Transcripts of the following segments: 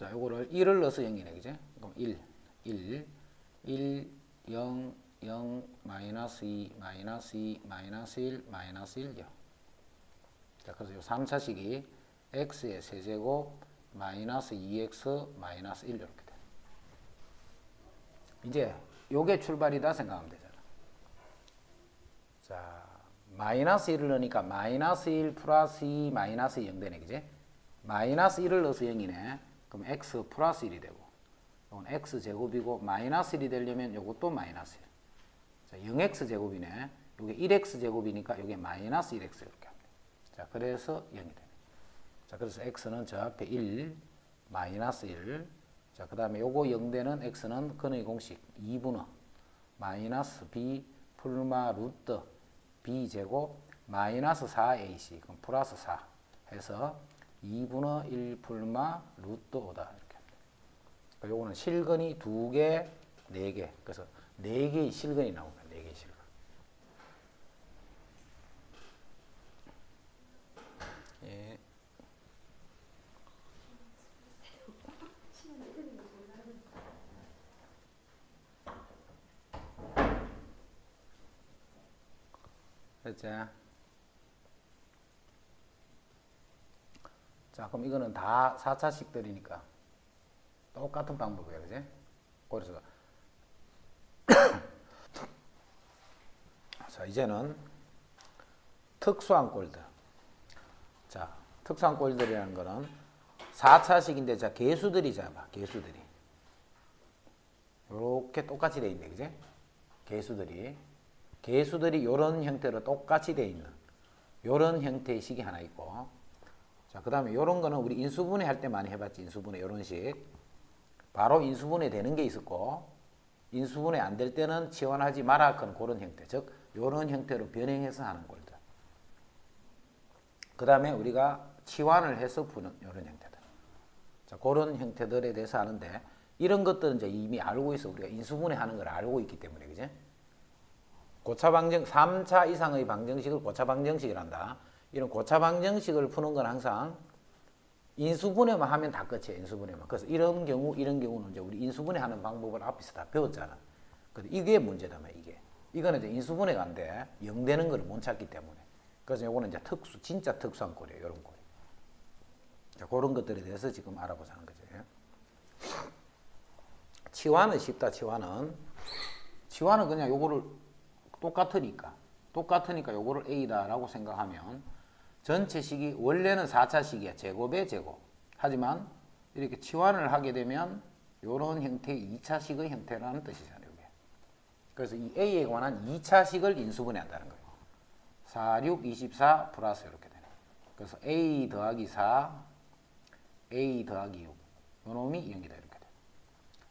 자, 요거를 1을 넣어서 0이네, 그지? 그럼 1, 1, 1, 0, 0, 마이너스 2, 마이너스 2, 마이너스 1, 마이너스 1, 0. 자, 그래서 요 3차식이 x의 세제곱 마이너스 2x 마이너스 1 이렇게 돼. 이제 요게 출발이다 생각하면 되잖아. 자, 마이너스 1을 넣으니까 마이너스 1 플러스 2 마이너스 0 되네, 그지? 마이너스 1을 넣어서 0이네. 그럼 x 플러스 1이 되고, 이건 x 제곱이고 마이너스 1이 되려면 요것도 마이너스 1. 자, 0x 제곱이네. 요게 1x 제곱이니까 요게 마이너스 1x 이렇게 합니다. 자, 그래서 0이 되네. 자, 그래서 x는 저 앞에 1, 마이너스 1. 자, 그 다음에 요거 0되는 x는 근의 공식 2분의 마이너스 b 풀마 루트 b 제곱 마이너스 4ac 그럼 플러스 4 해서 2분의 1 풀마 루트 5다 이렇게 합니다. 그러니까 요거는 실근이 2개, 4개. 그래서 4개의 실근이 나옵니다. 4개의 실근. 예. 됐지? 자, 그럼 이거는 다 4차식들이니까 똑같은 방법이에요, 그지? 그래서 자, 이제는 특수한 꼴들. 자, 특수한 꼴들이라는 거는 4차식인데 자, 개수들이 잡아. 개수들이 요렇게 똑같이 돼 있네, 그지? 개수들이 요런 형태로 똑같이 돼 있는 요런 형태의 식이 하나 있고, 자, 그 다음에 요런 거는 우리 인수분해 할 때 많이 해봤지. 인수분해 요런 식. 바로 인수분해 되는 게 있었고, 인수분해 안 될 때는 치환하지 마라 하는 그런 형태. 즉 요런 형태로 변형해서 하는 꼴들. 그 다음에 우리가 치환을 해서 푸는 요런 형태들. 자, 그런 형태들에 대해서 하는데, 이런 것들은 이제 이미 알고 있어. 우리가 인수분해 하는 걸 알고 있기 때문에, 그지? 고차방정, 3차 이상의 방정식을 고차방정식이란다. 이런 고차방정식을 푸는 건 항상 인수분해만 하면 다 끝이에요. 인수분해만. 그래서 이런 경우는 이제 우리 인수분해 하는 방법을 앞에서 다 배웠잖아. 근데 이게 문제다며, 이게. 이거는 이제 인수분해가 안 돼. 0 되는 걸 못 찾기 때문에. 그래서 요거는 이제 진짜 특수한 꼴이에요. 요런 꼴. 자, 그런 것들에 대해서 지금 알아보자는 거죠. 치환은 쉽다, 치환은 그냥 요거를 똑같으니까 요거를 A다라고 생각하면 전체 식이 원래는 4차식이야. 제곱의 제곱. 하지만 이렇게 치환을 하게 되면 요런 형태의 2차식의 형태라는 뜻이잖아요. 이게. 그래서 이 A에 관한 2차식을 인수분해한다는 거예요. 4, 6, 24 플러스 이렇게 되네. 그래서 A 더하기 4, A 더하기 6. 요 놈이 0이다 이렇게 돼.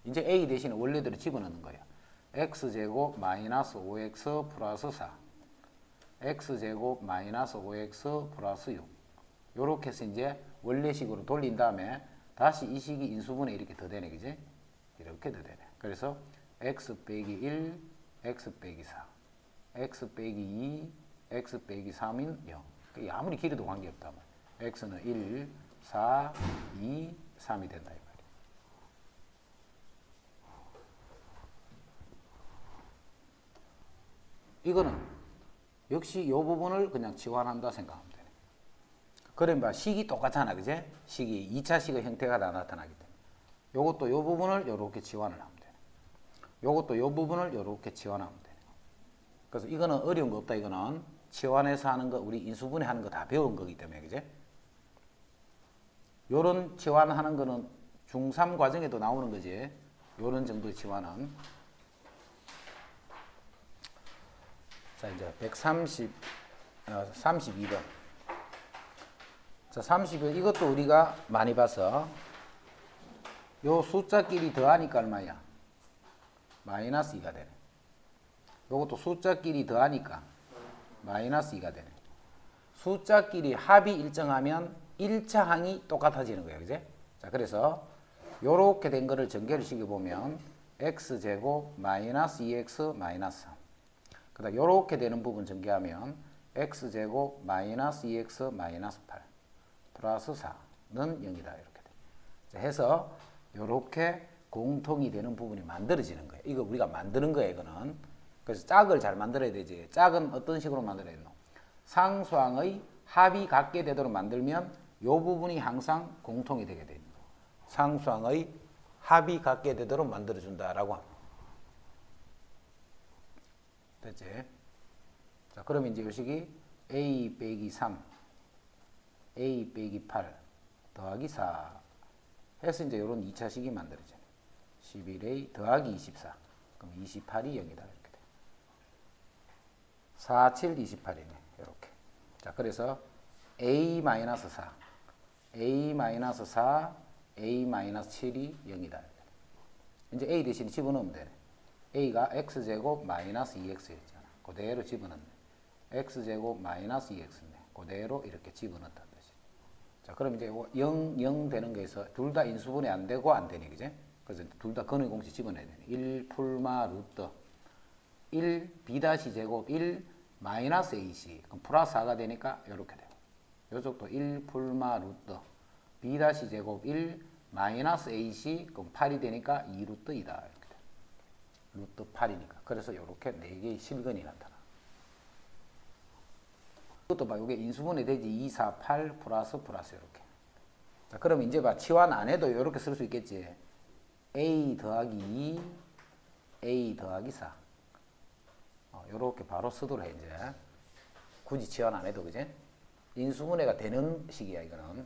이제 A 대신에 원래대로 집어넣는 거예요. x제곱 마이너스 5x 플러스 4 x제곱 마이너스 5x 플러스 6 요렇게 해서 이제 원래식으로 돌린 다음에 다시 이 식이 인수분해 이렇게 더 되네, 그지? 이렇게 더 되네. 그래서 x 빼기 1 x 빼기 4 x 빼기 2 x 빼기 3인 0. 아무리 길어도 관계없다. x는 1 4 2 3이 된다. 이거는 역시 이 부분을 그냥 치환한다 생각하면 되네. 그러면 식이 똑같잖아, 그제? 식이 2차식의 형태가 다 나타나기 때문에 요것도 이 부분을 이렇게 치환을 하면 되네. 요것도 이 부분을 이렇게 치환하면 되네. 그래서 이거는 어려운 거 없다. 이거는 치환해서 하는 거, 우리 인수분해 하는 거 다 배운 거기 때문에, 그제? 요런 치환하는 거는 중3 과정에도 나오는 거지. 요런 정도의 치환은. 자, 이제 32번. 자, 32번. 이것도 우리가 많이 봐서, 요 숫자끼리 더하니까 얼마야? 마이너스 2가 되네. 요것도 숫자끼리 더하니까 마이너스 2가 되네. 숫자끼리 합이 일정하면 1차 항이 똑같아지는 거예요, 그제? 자, 그래서 요렇게 된 거를 전개를 시켜보면 x제곱 마이너스 2x 마이너스 3. 그 다음 요렇게 되는 부분 전개하면 x제곱 마이너스 2x 마이너스 8 플러스 4는 0이다 이렇게 돼. 자, 해서 이렇게 공통이 되는 부분이 만들어지는 거예요. 이거 우리가 만드는 거예요, 이거는. 그래서 짝을 잘 만들어야 되지. 짝은 어떤 식으로 만들어야 되노? 상수항의 합이 같게 되도록 만들면 이 부분이 항상 공통이 되게 됩니다. 상수항의 합이 같게 되도록 만들어준다라고 합니다. 됐지? 자, 그러면 이제 이 식이 a 빼기 3, a 빼기 8 더하기 4 해서 이제 이런 2차식이 만들어져요. 11a 더하기 24. 그럼 28이 0이다. 이렇게 돼. 4, 7, 28이네. 이렇게. 자, 그래서 a-4, a-4, a-7이 0이다. 이제 a 대신에 집어넣으면 되네. a가 x제곱 마이너스 2x였잖아. 그대로 집어넣네. x제곱 마이너스 2x네. 그대로 이렇게 집어넣었다는 뜻이. 자, 그럼 이제 0 되는 거에서 둘 다 인수분해 안 되고 안 되네. 그제? 그래서 둘 다 근의 공식 집어넣어야 되네. 1 풀마 루트 1 b-제곱 1 마이너스 ac. 그럼 플러스 4가 되니까 이렇게 돼요. 요쪽도 1 풀마 루트 b-제곱 1 마이너스 ac. 그럼 8이 되니까 2 루트 2다. 이렇게 돼요. 루트 8이니까. 그래서 이렇게 4개의 실근이 나타나. 이것도 봐. 이게 인수분해 되지. 2, 4, 8 플러스 이렇게. 자, 그럼 이제 봐. 치환 안 해도 이렇게 쓸 수 있겠지. a 더하기 2, a 더하기 4. 이렇게 바로 쓰도록 해, 이제. 굳이 치환 안 해도, 그지? 인수분해가 되는 식이야, 이거는.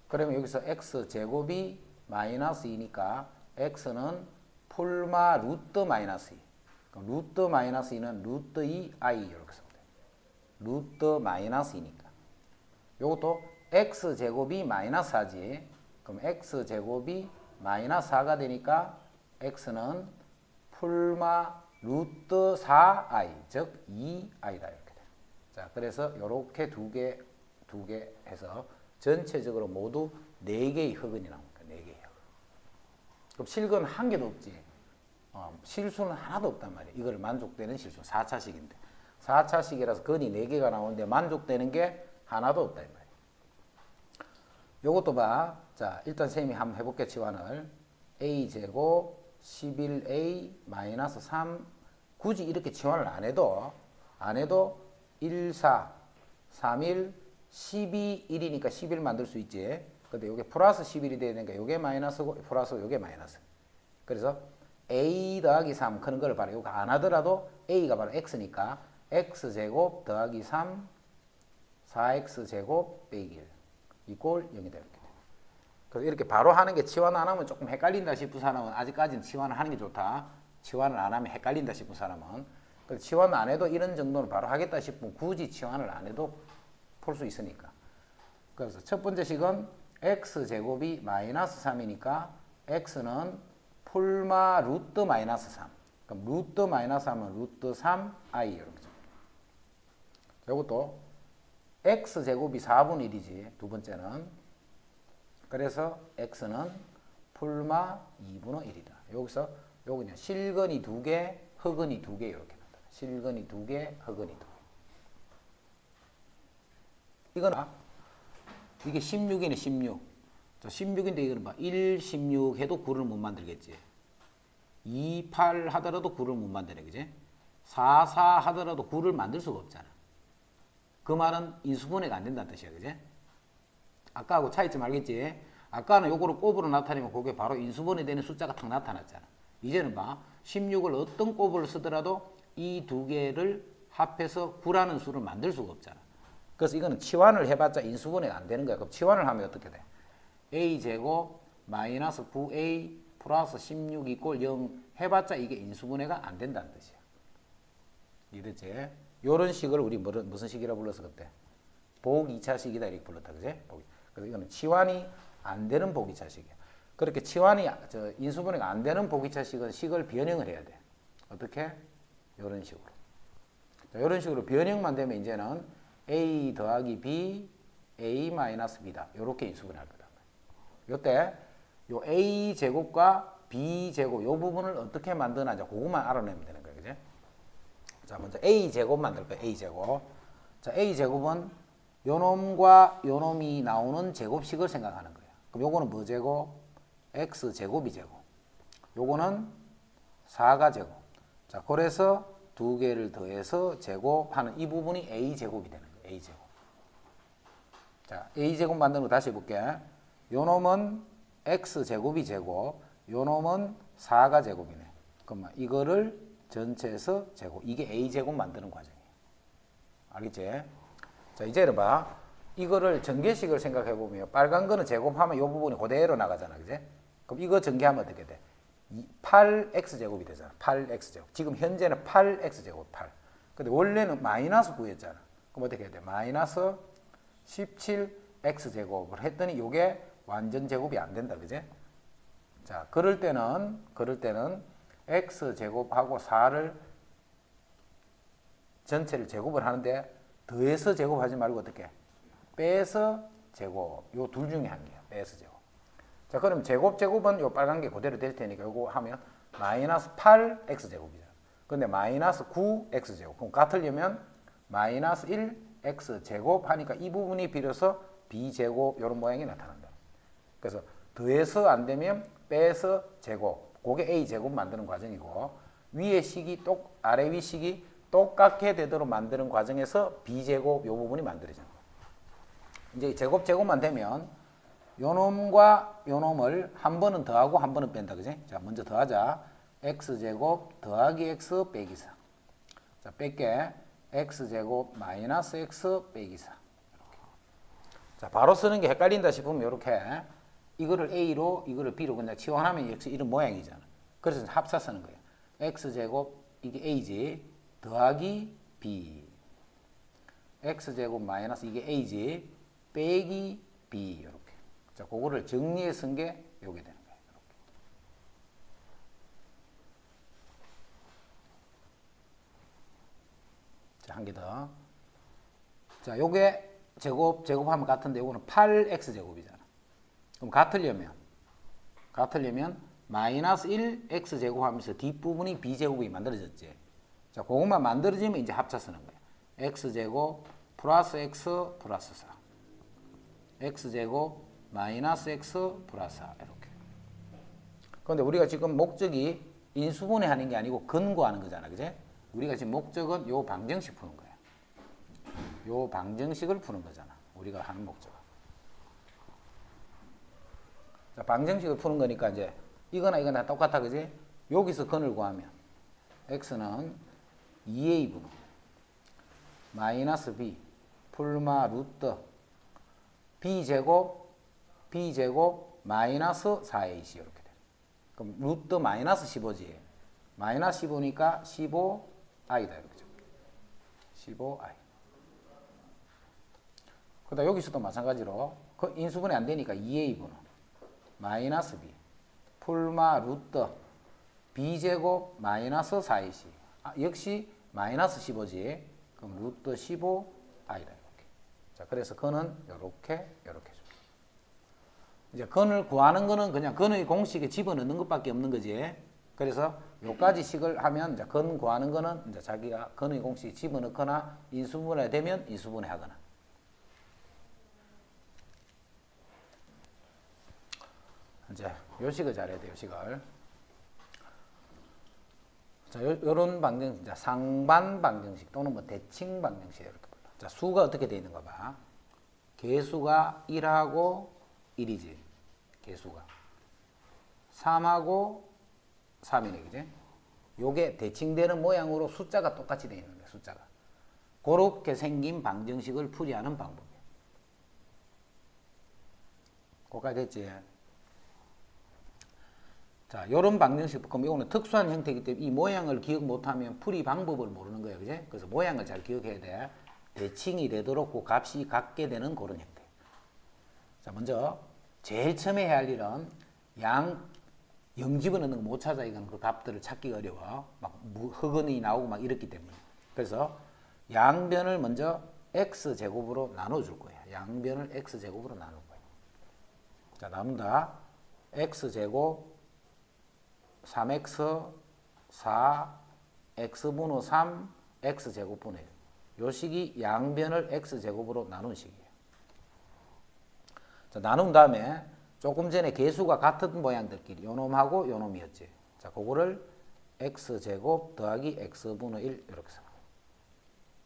그러면 여기서 x제곱이 마이너스 2니까 x는 풀마 루트 마이너스 2. 그럼 루트 마이너스 2는 루트 2i 이렇게 쓰면 돼. 루트 마이너스 2니까. 요것도 x제곱이 마이너스 4지. 그럼 x제곱이 마이너스 4가 되니까 x는 풀마 루트 4i, 즉 2i다 이렇게 돼. 자, 그래서 이렇게 두 개 해서 전체적으로 모두 4개의 흑은이 나옵니다. 4개의 흑은. 그럼 실근 한 개도 없지. 실수는 하나도 없단 말이에요. 이걸 만족되는 실수. 4차식인데. 4차식이라서 근이 4개가 나오는데 만족되는 게 하나도 없다 이 말이에요. 요것도 봐. 자, 일단 쌤이 한번 해볼게. 치환을. a제곱 11a 마이너스 3. 굳이 이렇게 치환을 안 해도 1, 4, 3, 1, 12, 1이니까 11 만들 수 있지. 근데 요게 플러스 11이 되니까 요게 마이너스고 플러스 요게 마이너스. 그래서 a 더하기 3 크는 걸 바로 요거 안 하더라도 a가 바로 x니까 x제곱 더하기 3 4x제곱 빼기 1 이꼴 0이다 이렇게. 그래서 이렇게 바로 하는 게 치환 안 하면 조금 헷갈린다 싶은 사람은 아직까지는 치환을 하는 게 좋다. 치환을 안 하면 헷갈린다 싶은 사람은. 치환 안 해도 이런 정도는 바로 하겠다 싶으면 굳이 치환을 안 해도 풀 수 있으니까. 그래서 첫 번째 식은 x제곱이 마이너스 3이니까 x는 풀마 루트 마이너스 3. 그럼 루트 마이너스 하면 루트 3i 이렇게. 이것도 x제곱이 4분의 1이지. 두 번째는. 그래서 x는 풀마 2분의 1이다. 여기서 요거는 실근이 2개, 흑은이 2개 이렇게 나타나. 실근이 2개, 흑은이 2개. 이건 이게 16이네 16. 자, 16인데 이거는 봐. 1, 16 해도 9를 못 만들겠지. 2, 8 하더라도 9를 못 만드네. 그지? 4, 4 하더라도 9를 만들 수가 없잖아. 그 말은 인수분해가 안 된다는 뜻이야. 그지? 아까하고 차이점 알겠지? 아까는 요거를 곱으로 나타내면 그게 바로 인수분해 되는 숫자가 탁 나타났잖아. 이제는 봐. 16을 어떤 곱을 쓰더라도 이 두 개를 합해서 9라는 수를 만들 수가 없잖아. 그래서 이거는 치환을 해봤자 인수분해가 안 되는 거야. 그럼 치환을 하면 어떻게 돼? a제곱 마이너스 9a 플러스 16 이꼴 0 해봤자 이게 인수분해가 안 된다는 뜻이야. 이해됐지? 요런 식을 우리 무슨 식이라 불렀어 그때? 복 2차식이다 이렇게 불렀다. 그지? 그래서 이거는 치환이 안 되는 복 2차식이야. 그렇게 치환이 인수분해가 안 되는 복 2차식은 식을 변형을 해야 돼. 어떻게? 요런 식으로. 자, 요런 식으로 변형만 되면 이제는 a 더하기 b, a 마이너스 b다. 요렇게 인수분해할 거다. 요때 요 a 제곱과 b 제곱 요 부분을 어떻게 만드나 이제 그것만 알아내면 되는 거야. 그지? 자, 먼저 a 제곱 만들 거야. a 제곱. 자, a 제곱은 요놈과 요놈이 나오는 제곱식을 생각하는 거야. 그럼 요거는 뭐 제곱? x제곱이 제곱. 요거는 4가 제곱. 자, 그래서 두 개를 더해서 제곱하는 이 부분이 a제곱이 되는 거예요. a제곱. 자, a제곱 만드는 거 다시 해볼게. 요 놈은 x제곱이 제곱, 요 놈은 4가 제곱이네. 그러면 이거를 전체에서 제곱. 이게 a제곱 만드는 과정이에요. 알겠지? 자, 이제 봐. 이거를 전개식을 생각해 보면 빨간 거는 제곱하면 이 부분이 그대로 나가잖아. 그지? 그럼 이거 전개하면 어떻게 돼? 8x제곱이 되잖아. 8x제곱. 지금 현재는 8x제곱 8. 근데 원래는 마이너스 9였잖아. 그럼 어떻게 해야 돼? 마이너스 17x제곱을 했더니 이게 완전 제곱이 안 된다. 그지? 자, 그럴 때는 x제곱하고 4를 전체를 제곱을 하는데 더해서 제곱하지 말고 어떻게? 빼서 제곱. 요 둘 중에 한 개야. 빼서 제곱. 자, 그럼 제곱은 요 빨간 게 그대로 될 테니까 요거 하면 마이너스 8x제곱이잖아. 근데 마이너스 9x제곱. 그럼 같으려면 마이너스 1x제곱 하니까 이 부분이 비로소 b제곱 요런 모양이 나타난다. 그래서 더해서 안 되면 빼서 제곱. 그게 a제곱 만드는 과정이고 위의 식이 아래 위 식이 똑같게 되도록 만드는 과정에서 b제곱 요 부분이 만들어지는 거예요. 이제 제곱만 되면 요 놈과 요 놈을 한 번은 더하고 한 번은 뺀다. 그지? 자, 먼저 더하자. x제곱 더하기 x 빼기 4. 자, 뺄게. x제곱 마이너스 x 빼기 4. 이렇게. 자, 바로 쓰는 게 헷갈린다 싶으면 이렇게 이거를 a로 이거를 b로 그냥 치환하면 역시 이런 모양이잖아. 그래서 합사 쓰는 거예요. x제곱 이게 a지 더하기 b. x제곱 마이너스 이게 a지 빼기 b. 이렇게. 자, 그거를 정리해 쓴 게 요게 되는 거예요. 이렇게. 자, 한 개 더. 자, 요게 제곱하면 같은데 요거는 8x제곱이잖아. 그럼 같으려면 마이너스 1x제곱 하면서 뒷부분이 b제곱이 만들어졌지. 자, 그것만 만들어지면 이제 합차 쓰는 거예요. x제곱 플러스 x 플러스 4. x제곱 마이너스 x 플러스 4 이렇게. 그런데 우리가 지금 목적이 인수분해 하는 게 아니고 근거하는 거잖아. 그제? 우리가 지금 목적은 요 방정식 푸는 거야. 요 방정식을 푸는 거잖아. 우리가 하는 목적은. 자, 방정식을 푸는 거니까 이제 이거나 똑같아. 그지? 여기서 근을 구하면 x는 2a 분의 마이너스 b 풀마 루트 b제곱 마이너스 4ac 이렇게 돼. 그럼 루트 마이너스 15지. 마이너스 15니까 15i다 이렇게. 15i. 그다음 여기서도 마찬가지로 그 인수분해 안 되니까 2a분의 마이너스 b 풀마 루트 b제곱 마이너스 4ac. 역시 마이너스 15지. 그럼 루트 15i다 이렇게. 자, 그래서 근은 이렇게 줍니다. 이제 근을 구하는 거는 그냥 근의 공식에 집어넣는 것밖에 없는 거지. 그래서 요까지 식을 하면 이제 근 구하는 거는 이제 자기가 근의 공식에 집어넣거나 인수분해 되면 인수분해 하거나. 이제 요식을 잘해야 돼요. 요식을. 자, 요런 방정식, 자, 상반 방정식 또는 뭐 대칭 방정식 이렇게 불러. 자, 수가 어떻게 돼 있는 거 봐. 개수가 1하고 1이지. 개수가. 3하고 3이네. 그지? 요게 대칭되는 모양으로 숫자가 똑같이 돼 있는 거야. 숫자가. 그렇게 생긴 방정식을 풀이하는 방법이야. 거기까지 됐지? 자, 요런 방정식, 그럼 이거는 특수한 형태이기 때문에 이 모양을 기억 못하면 풀이 방법을 모르는 거예요. 그지? 그래서 모양을 잘 기억해야 돼. 대칭이 되도록 그 값이 같게 되는 그런 형태. 자, 먼저 제일 처음에 해야 할 일은 영 집어넣는 거 못 찾아. 이건 그 값들을 찾기가 어려워. 막 흑은이 나오고 막 이렇기 때문에. 그래서 양변을 먼저 x제곱으로 나눠줄 거예요. 양변을 x제곱으로 나눌 거예요. 자, 나눈다. x제곱 3x 4 x분의 3 x제곱분의 1. 요 식이 양변을 x제곱으로 나눈 식이에요. 자, 나눈 다음에 조금 전에 개수가 같은 모양들끼리 요놈하고 요놈이었지. 자, 그거를 x제곱 더하기 x분의 1 이렇게 써.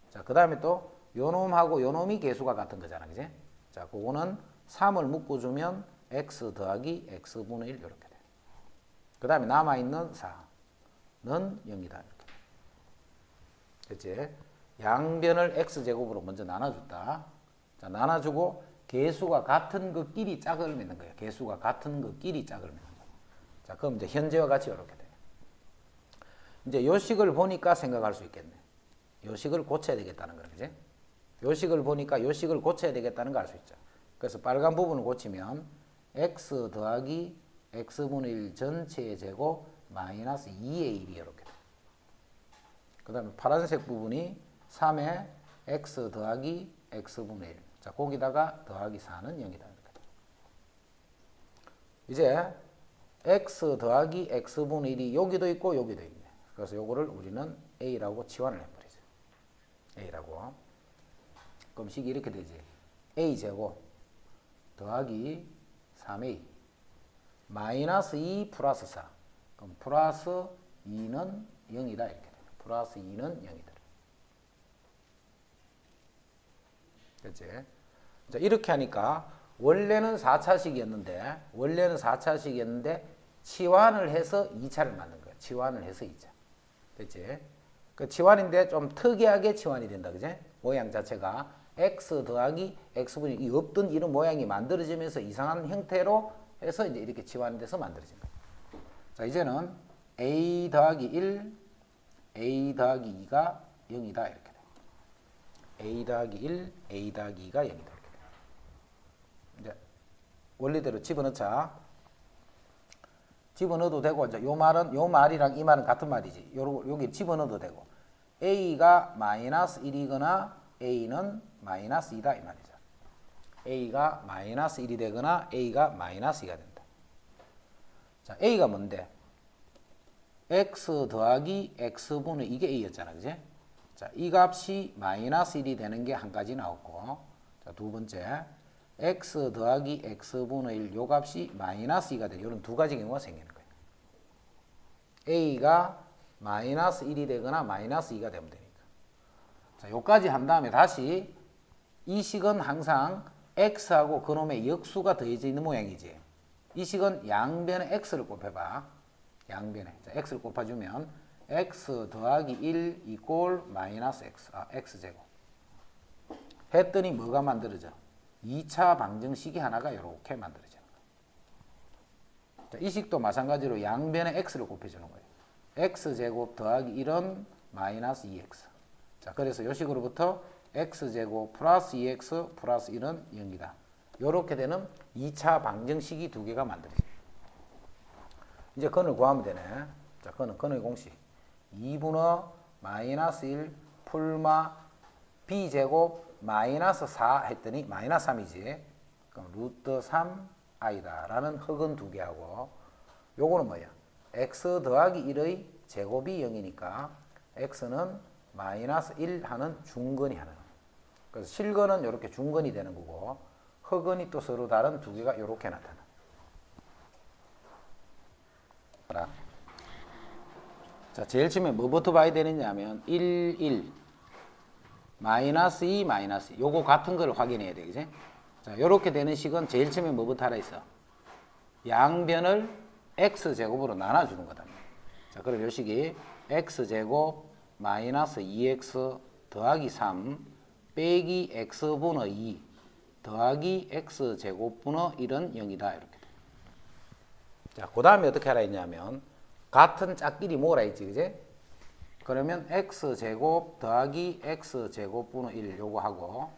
자, 그 다음에 또 요놈하고 요놈이 개수가 같은 거잖아. 그지? 자, 그거는 3을 묶어주면 x 더하기 x분의 1 이렇게 돼. 그 다음에 남아있는 4는 0이다. 이렇게. 됐지? 양변을 x제곱으로 먼저 나눠줬다. 자, 나눠주고 개수가 같은 것끼리 짝을 맺는 거야. 개수가 같은 것끼리 짝을 맺는 거야. 자, 그럼 이제 현재와 같이 이렇게 돼. 이제 요 식을 보니까 생각할 수 있겠네. 요 식을 고쳐야 되겠다는 거야. 그지? 요 식을 보니까 요 식을 고쳐야 되겠다는 거 알 수 있죠. 그래서 빨간 부분을 고치면 x 더하기 x분의 1 전체의 제곱 마이너스 2의 1이 이렇게 돼. 그 다음에 파란색 부분이 3의 x 더하기 x분의 1. 자, 거기다가 더하기 4는 0이다. 이렇게 돼. 이제 x 더하기 x분의 1이 여기도 있고 여기도 있네. 그래서 요거를 우리는 a라고 치환을 해버리죠. a라고. 그럼 식이 이렇게 되지. a제곱 더하기 3a 마이너스 2 플러스 4. 그럼 플러스 2는 0이다. 이렇게 돼. 플러스 2는 0이다. 됐지? 자, 이렇게 하니까 원래는 4차식이었는데 치환을 해서 2차를 만든 거야. 치환을 해서 2차. 됐지? 그 치환인데 좀 특이하게 치환이 된다. 그지? 모양 자체가 x 더하기 x분의 이 없던 이런 모양이 만들어지면서 이상한 형태로 해서 이제 이렇게 치환이 돼서 만들어진 거야. 자, 이제는 a 더하기 1, a 더하기 2가 0이다. 이렇게 돼. a 더하기 1, a 더하기 2가 0이다. 이렇게 돼. 이제 원리대로 집어넣자. 집어넣어도 되고, 이제 요 말이랑 이 말은 같은 말이지. 여기 집어넣어도 되고. a가 마이너스 1이거나 a는 마이너스 2다. 이 말이죠. a가 마이너스 1이 되거나 a가 마이너스 2가 된다. 자, a가 뭔데? x 더하기 x분의 이게 a였잖아. 그지? 자, 이 값이 마이너스 1이 되는 게 한 가지 나왔고, 자, 두 번째, x 더하기 x분의 1, 요 값이 마이너스 2가 돼. 이런 두 가지 경우가 생기는 거예요. a가 마이너스 1이 되거나 마이너스 2가 되면 되니까. 자, 요까지 한 다음에 다시 이 식은 항상 x하고 그놈의 역수가 더해져 있는 모양이지. 이 식은 양변에 x를 곱해봐. 양변에. 자, x를 곱해주면 x 더하기 1 이꼴 마이너스 x, x제곱. 했더니 뭐가 만들어져? 2차 방정식이 하나가 이렇게 만들어지는 거예요. 자, 이 식도 마찬가지로 양변에 x를 곱해주는 거예요. x제곱 더하기 1은 마이너스 2x. 자, 그래서 이 식으로부터 x제곱 플러스 2x 플러스 1은 0이다. 이렇게 되는 2차 방정식이 두 개가 만들어져요. 이제 근을 구하면 되네. 자, 근의 공식. 2분의 마이너스 1 풀마 b제곱 마이너스 4 했더니 마이너스 3이지. 그럼 루트 3i다 라는 흑은 두 개하고, 요거는 뭐야? x 더하기 1의 제곱이 0이니까 x는 마이너스 1 하는 중근이 하나. 그래서 실근은 이렇게 중근이 되는 거고, 흑은이 또 서로 다른 두 개가 이렇게 나타나. 자, 제일 처음에 뭐부터 봐야 되느냐 하면 1, 1, 마이너스 2, 마이너스 2. 요거 같은 걸 확인해야 돼. 그지? 자, 요렇게 되는 식은 제일 처음에 뭐부터 하라 했어? 양변을 x제곱으로 나눠주는 거다. 자, 그럼 요 식이 x제곱 마이너스 2x 더하기 3 빼기 x분의 2 더하기 x제곱분의 1은 0이다. 이렇게 돼. 자, 그 다음에 어떻게 하라 했냐면 같은 짝끼리 모으라 했지. 그지? 그러면 x제곱 더하기 x제곱분의 1 요거 하고,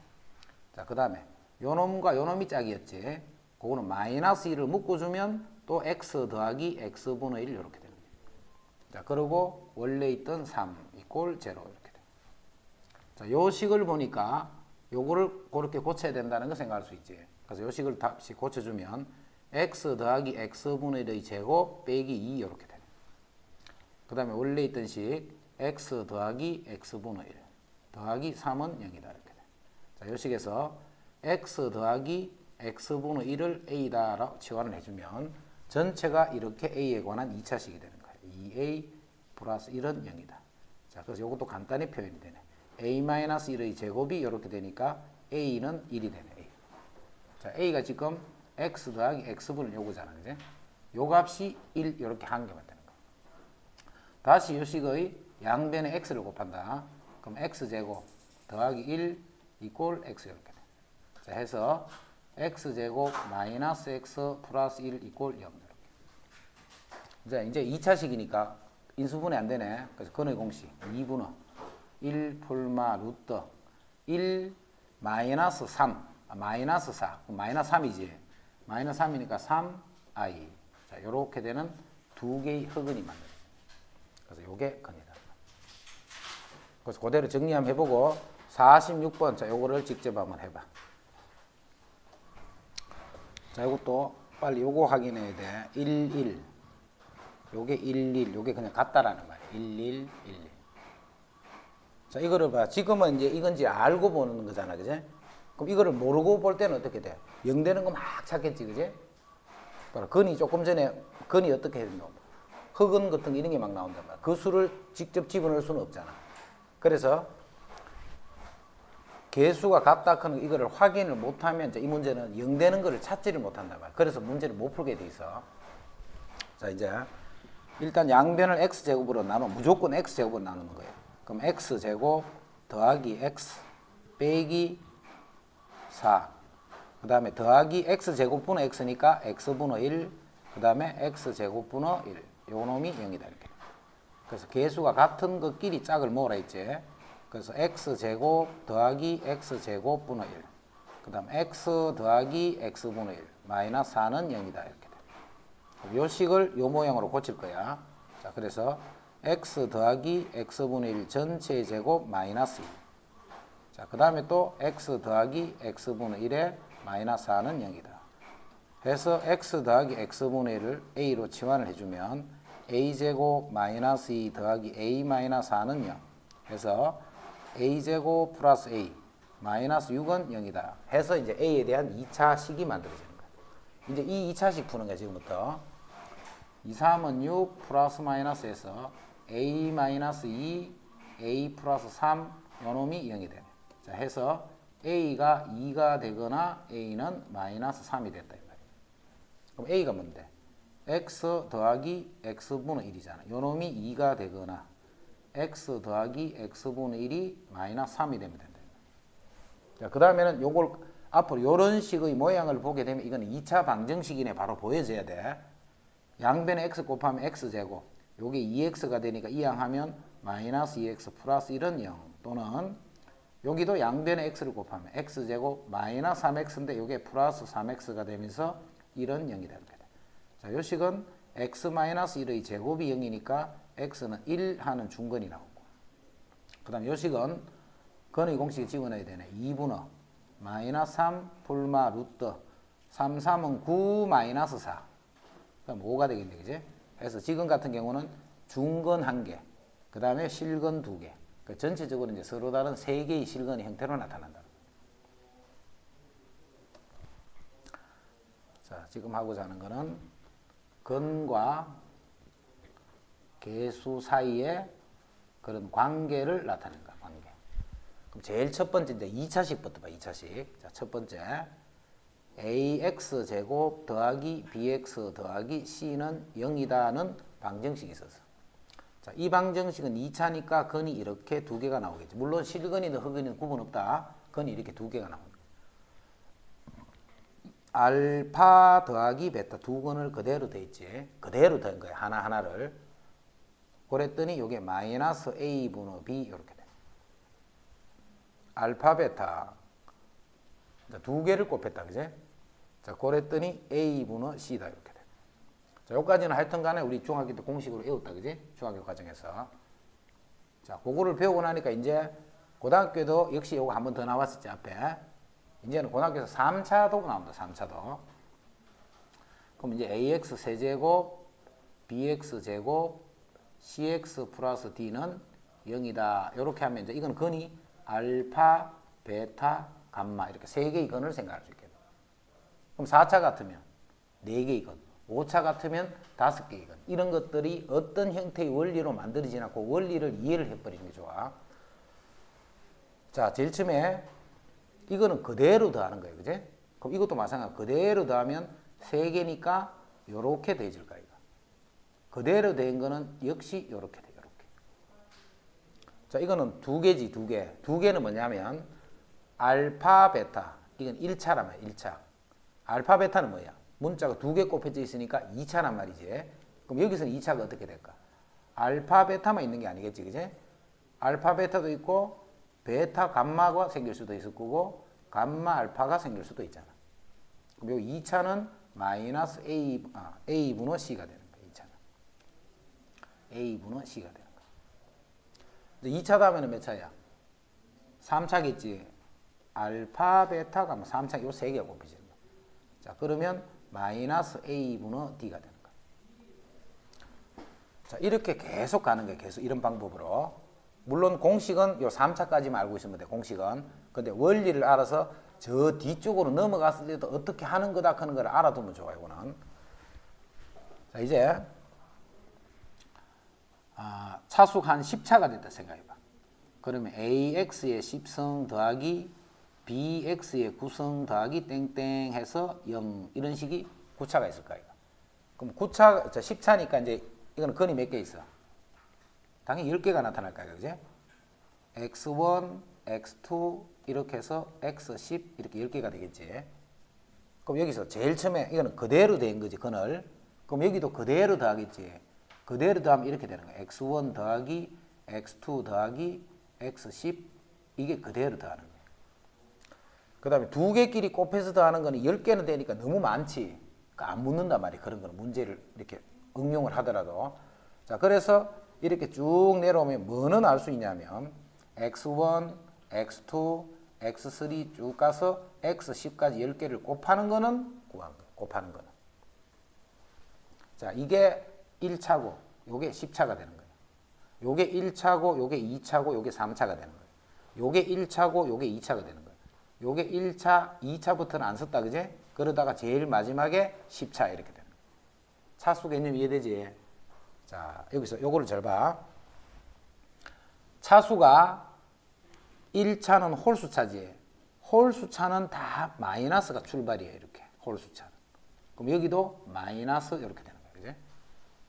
자, 그 다음에 요놈과 요놈이 짝이었지. 그거는 마이너스 1을 묶어주면 또 x 더하기 x분의 1 이렇게 되는 거예요. 자, 그리고 원래 있던 3 이꼴 0 이렇게 돼. 자, 요 식을 보니까 요거를 그렇게 고쳐야 된다는 거 생각할 수 있지. 그래서 요 식을 다시 고쳐주면 x 더하기 x분의 1의 제곱 빼기 2 이렇게 돼. 그 다음에 원래 있던 식 x 더하기 x분의 1 더하기 3은 0이다. 이렇게 돼. 자, 요 식에서 x 더하기 x분의 1을 a다라고 치환을 해주면 전체가 이렇게 a에 관한 2차식이 되는 거예요. 2a 플러스 1은 0이다. 자, 그래서 이것도 간단히 표현이 되네. a-1의 제곱이 이렇게 되니까 a는 1이 되네. a. 자, a가 지금 x 더하기 x분의 요거잖아. 그지? 요 값이 1 이렇게 한 개만 되는 거야. 다시 요 식의 양변에 x를 곱한다. 그럼 x제곱 더하기 1 이꼴 x 이렇게 돼. 자, 해서 x제곱 마이너스 x 플러스 1 이꼴 0 이렇게. 자, 이제 2차식이니까 인수분해 안 되네. 그래서 근의 공식 2분의 1 폴마 루트 1 마이너스 3 마이너스 4 마이너스 3이지. 마이너스 3이니까 3i. 자, 요렇게 되는 두 개의 흑은이 만들어요. 그래서 요게 근이다. 그래서 그대로 정리 한번 해보고 46번 자 요거를 직접 한번 해봐. 자, 요것도 빨리 요거 확인해야 돼. 1, 1. 요게 1, 1. 요게 그냥 같다라는 말이야. 1, 1, 1, 1. 자, 이거를 봐. 지금은 이제 이건지 알고 보는 거잖아. 그지? 그럼 이거를 모르고 볼 때는 어떻게 돼? 0 되는 거 막 찾겠지. 그지? 봐라. 근이 조금 전에 근이 어떻게 했노? 흑은 같은 거 이런 게 막 나온단 말이야. 그 수를 직접 집어넣을 수는 없잖아. 그래서 개수가 같다 하는 이거를 확인을 못하면 이 문제는 0 되는 거를 찾지를 못한단 말이야. 그래서 문제를 못 풀게 돼 있어. 자, 이제 일단 양변을 x제곱으로 나누면 무조건 x제곱으로 나누는 거예요. 그럼 x제곱 더하기 x 빼기 4. 그 다음에 더하기 x제곱분의 x니까 x분의 1. 그 다음에 x제곱분의 1. 요 놈이 0이다. 이렇게. 그래서 개수가 같은 것끼리 짝을 모으라 했지. 그래서 x제곱 더하기 x제곱분의 1. 그 다음 x 더하기 x분의 1. 마이너스 4는 0이다. 이렇게 돼. 요 식을 요 모양으로 고칠 거야. 자, 그래서 x 더하기 x분의 1 전체 제곱 마이너스 2. 자, 그 다음에 또 x 더하기 x분의 1에 마이너스 4는 0이다. 해서 x 더하기 x분의 1을 a로 치환을 해주면 a제곱 마이너스 2 더하기 a 마이너스 4는 0. 해서 a제곱 플러스 a 마이너스 6은 0이다. 해서 이제 a에 대한 2차식이 만들어지는 거야. 이제 이 2차식 푸는 거야, 지금부터. 2, 3은 6 플러스 마이너스에서 a 마이너스 2, a 플러스 3 요놈이 0이 되네. 자, 해서 a가 2가 되거나 a는 마이너스 3이 됐다. 이 말이야. 그럼 a가 뭔데? x 더하기 x분의 1이잖아. 요놈이 2가 되거나 x 더하기 x분의 1이 마이너스 3이 되면 된다. 자, 그 다음에는 요걸 앞으로 요런 식의 모양을 보게 되면 이건 2차 방정식이네 바로 보여져야 돼. 양변에 x 곱하면 x제곱. 요게 2x가 되니까 이항하면 마이너스 2x 플러스 1은 0. 또는 여기도 양변에 x를 곱하면 x제곱 마이너스 3x인데 요게 플러스 3x가 되면서 1은 0이 됩니다. 자, 요 식은 x 마이너스 1의 제곱이 0이니까 x는 1 하는 중근이 나오고. 그 다음 요 식은 근의 공식에 집어넣어야 되네. 2분의 마이너스 3 풀마 루트 3, 3은 9 마이너스 4. 그럼 5가 되겠네. 그지? 그래서 지금 같은 경우는 중근 1개, 그 다음에 실근 2개. 그러니까 전체적으로 이제 서로 다른 3개의 실근의 형태로 나타난다. 자, 지금 하고자 하는 거는 근과 개수 사이의 그런 관계를 나타내는 거야. 관계. 그럼 제일 첫 번째 이제 2차식부터 봐. 2차식. 자, 첫 번째 ax제곱 더하기 bx 더하기 c는 0이다는 방정식이 있어서. 자, 이 방정식은 2차니까 근이 이렇게 두 개가 나오겠지. 물론 실근이든 흑근이든 구분 없다. 근이 이렇게 두 개가 나옵니다. 알파 더하기 베타 두 근을 그대로 돼 있지. 그대로 된 거야. 하나하나를. 그랬더니 이게 마이너스 a분의 b 이렇게 돼. 알파 베타 두 개를 곱했다. 그지? 자, 그랬더니 a분의 c다. 이렇게 돼. 자, 여기까지는 하여튼 간에 우리 중학교 때 공식으로 외웠다. 그지? 중학교 과정에서. 자, 그거를 배우고 나니까 이제 고등학교도 역시 이거 한 번 더 나왔었지, 앞에. 이제는 고등학교에서 3차도 나온다. 3차도. 그럼 이제 ax 세제곱, bx 제곱, cx 플러스 d는 0이다. 이렇게 하면 이제 이건 근이 알파, 베타, 감마 이렇게 세 개의 근을 생각할 수 있겠다. 그럼 4차 같으면 4개이건 5차 같으면 5개이건 이런 것들이 어떤 형태의 원리로 만들어지나 그 원리를 이해를 해버리는 게 좋아. 자, 제일 처음에 이거는 그대로 더하는 거예요. 그지? 그럼 이것도 마찬가지로 그대로 더하면 3개니까 요렇게 돼질 거야. 이거. 그대로 된 거는 역시 요렇게 돼. 요렇게. 자, 이거는 2개지. 2개. 2개는 뭐냐면 알파, 베타. 이건 1차란 말이야. 1차. 알파, 베타는 뭐야? 문자가 2개 곱해져 있으니까 2차란 말이지. 그럼 여기서는 2차가 어떻게 될까? 알파, 베타만 있는 게 아니겠지. 그지? 알파, 베타도 있고 베타, 감마가 생길 수도 있을 거고 감마, 알파가 생길 수도 있잖아. 그럼 요 2차는 마이너스 A분의 C가 되는 거야. 2차는. A분의 C가 되는 거야. 2차 다음에는 몇 차야? 3차겠지. 알파, 베타, 감마, 3차 요 3개가 곱해지는 거야. 자, 그러면 마이너스 A분의 D가 되는 거야. 자, 이렇게 계속 가는 거야. 계속 이런 방법으로. 물론 공식은 요 3차까지만 알고 있으면 돼. 공식은. 근데 원리를 알아서 저 뒤쪽으로 넘어갔을 때도 어떻게 하는 거다 하는 걸 알아두면 좋아요. 이거는. 자, 이제 차수가 한 10차가 됐다 생각해봐. 그러면 AX의 10성 더하기 BX의 9성 더하기 땡땡 해서 0 이런 식이 9차가 있을 거야. 그럼 9차, 10차니까 이제 이거는 건이 몇 개 있어? 당연히 10개가 나타날 거야. 그지? X1, X2 이렇게 해서 X10 이렇게 10개가 되겠지. 그럼 여기서 제일 처음에 이거는 그대로 된 거지. 건을. 그럼 여기도 그대로 더하겠지. 그대로 더하면 이렇게 되는 거야. X1 더하기 X2 더하기 X10 이게 그대로 더하는 거야. 그 다음에 2개끼리 곱해서 더하는 거는 10개는 되니까 너무 많지. 그러니까 안 묻는단 말이야. 그런 거는 문제를 이렇게 응용을 하더라도. 자, 그래서 이렇게 쭉 내려오면 뭐는 알 수 있냐면 X1, X2, X3 쭉 가서 X10까지 10개를 곱하는 거는 구한 거야. 곱하는 거는. 자, 이게 1차고 요게 10차가 되는 거예요. 요게 1차고 요게 2차고 요게 3차가 되는 거예요. 요게 1차고 요게 2차가 되는 거예요. 요게 1차, 2차부터는 안 썼다. 그제? 그러다가 제일 마지막에 10차 이렇게 되는 거예요. 차수 개념 이해되지? 자, 여기서 요거를 잘 봐. 차수가 1차는 홀수차지. 홀수차는 다 마이너스가 출발이에요. 이렇게. 홀수차는. 그럼 여기도 마이너스 이렇게 되는 거예요. 그지?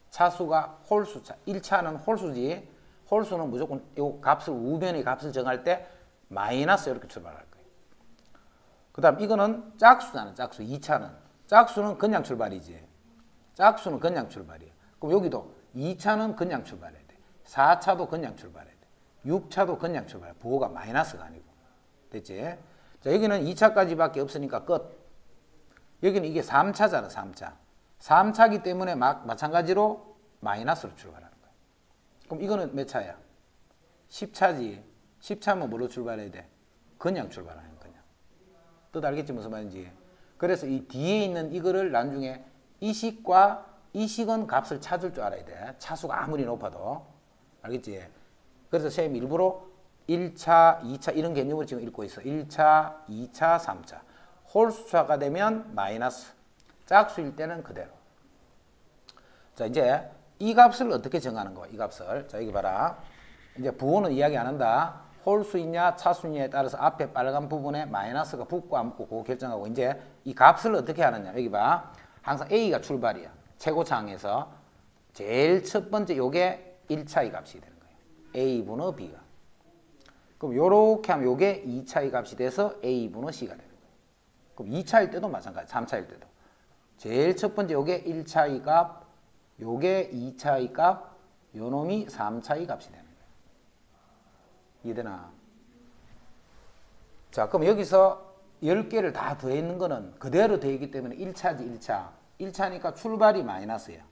차수가 홀수차. 1차는 홀수지. 홀수는 무조건 요 값을 우변의 값을 정할 때 마이너스 이렇게 출발할 거예요. 그 다음 이거는 짝수잖아. 짝수. 2차는. 짝수는 그냥 출발이지. 짝수는 그냥 출발이에요. 그럼 여기도 2차는 그냥 출발해야 돼. 4차도 그냥 출발해야 돼. 6차도 그냥 출발해. 부호가 마이너스가 아니고. 됐지? 자, 여기는 2차까지밖에 없으니까 끝. 여기는 이게 3차잖아. 3차. 3차기 때문에 마찬가지로 마이너스로 출발하는 거야. 그럼 이거는 몇 차야? 10차지. 10차면 뭘로 출발해야 돼? 그냥 출발하는 거야. 그냥. 뜻 알겠지? 무슨 말인지. 그래서 이 뒤에 있는 이거를 나중에 이 식은 값을 찾을 줄 알아야 돼. 차수가 아무리 높아도. 알겠지? 그래서 선생님이 일부러 1차, 2차 이런 개념을 지금 읽고 있어. 1차, 2차, 3차. 홀수차가 되면 마이너스. 짝수일 때는 그대로. 자, 이제 이 값을 어떻게 정하는 거야? 이 값을. 자, 여기 봐라. 이제 부호는 이야기 안 한다. 홀수이냐 차수냐에 따라서 앞에 빨간 부분에 마이너스가 붙고 안 붙고 그거 결정하고 이제 이 값을 어떻게 하느냐. 여기 봐. 항상 A가 출발이야. 최고차항에서 제일 첫 번째 요게 1차의 값이 되는 거예요. A분의 B가. 그럼 요렇게 하면 요게 2차의 값이 돼서 A분의 C가 되는 거예요. 그럼 2차일 때도 마찬가지. 3차일 때도. 제일 첫 번째 요게 1차의 값, 요게 2차의 값, 요 놈이 3차의 값이 되는 거예요. 이해되나? 자, 그럼 여기서 10개를 다 더했는 거는 그대로 되기 때문에 1차지 1차. 1차니까 출발이 마이너스야.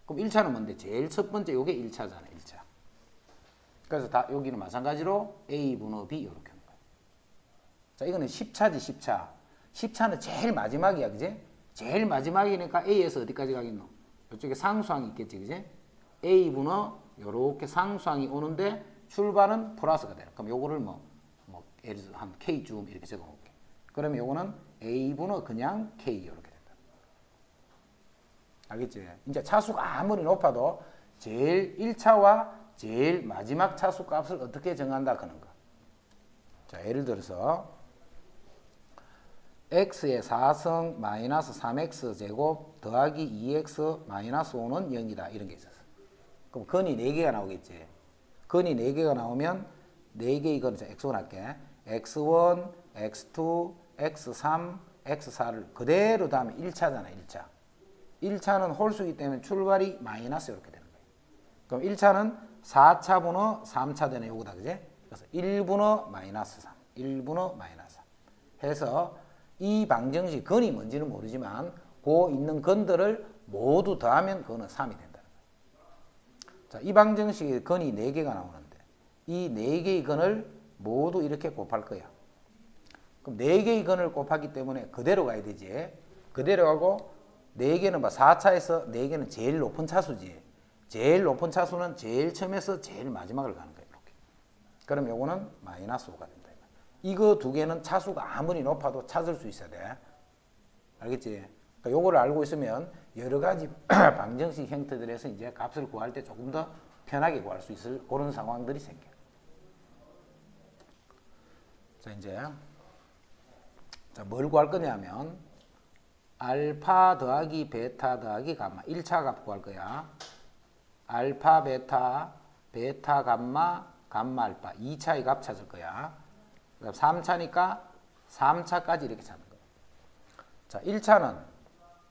그럼 1차는 뭔데? 제일 첫 번째 요게 1차잖아. 1차. 그래서 다 여기는 마찬가지로 A분의 B 이렇게 하는 거야. 자, 이거는 10차지 10차. 10차는 제일 마지막이야. 그지? 제일 마지막이니까 A에서 어디까지 가겠노? 이쪽에 상수항이 있겠지. 그지? A분의 요렇게 상수항이 오는데 출발은 플러스가 되는. 그럼 요거를 예를 들어서 한 K쯤 이렇게 적어 놓을게. 그러면 요거는 A분의 그냥 K 이렇게 된다. 알겠지? 이제 차수가 아무리 높아도 제일 1차와 제일 마지막 차수 값을 어떻게 정한다 그런 거. 자, 예를 들어서 x의 4성 마이너스 3x 제곱 더하기 2x 마이너스 5는 0이다. 이런 게 있었어. 그럼 근이 4개가 나오겠지. 근이 4개가 나오면 4개 이거는 x1 할게. x1, x2, x3, x4를 그대로 다음에 1차잖아. 1차. 1차는 홀수이기 때문에 출발이 마이너스 이렇게 되는 거예요. 그럼 1차는 4차분의 3차 되네. 요거다. 그지? 그래서 1분의 마이너스 3. 1분의 마이너스 3. 해서 이 방정식 근이 뭔지는 모르지만 그 있는 근들을 모두 더하면 그거는 3이 된다는 거예요. 자, 이 방정식에 근이 4개가 나오는데 이 4개의 근을 모두 이렇게 곱할 거야. 그럼 4개의 근을 곱하기 때문에 그대로 가야 되지. 그대로 가고 4개는 봐. 4차에서 4개는 제일 높은 차수지. 제일 높은 차수는 제일 처음에서 제일 마지막을 가는 거예요. 이렇게. 그럼 요거는 마이너스 5가 된다. 이거 두 개는 차수가 아무리 높아도 찾을 수 있어야 돼. 알겠지? 그러니까 요거를 알고 있으면 여러 가지 방정식 형태들에서 이제 값을 구할 때 조금 더 편하게 구할 수 있을 그런 상황들이 생겨. 자, 이제 뭘 구할 거냐면 알파 더하기 베타 더하기 감마 1차 값 구할 거야. 알파 베타, 베타 감마, 감마 알파 2차의 값 찾을 거야. 3차니까 3차까지 이렇게 찾는 거예요. 자, 1차는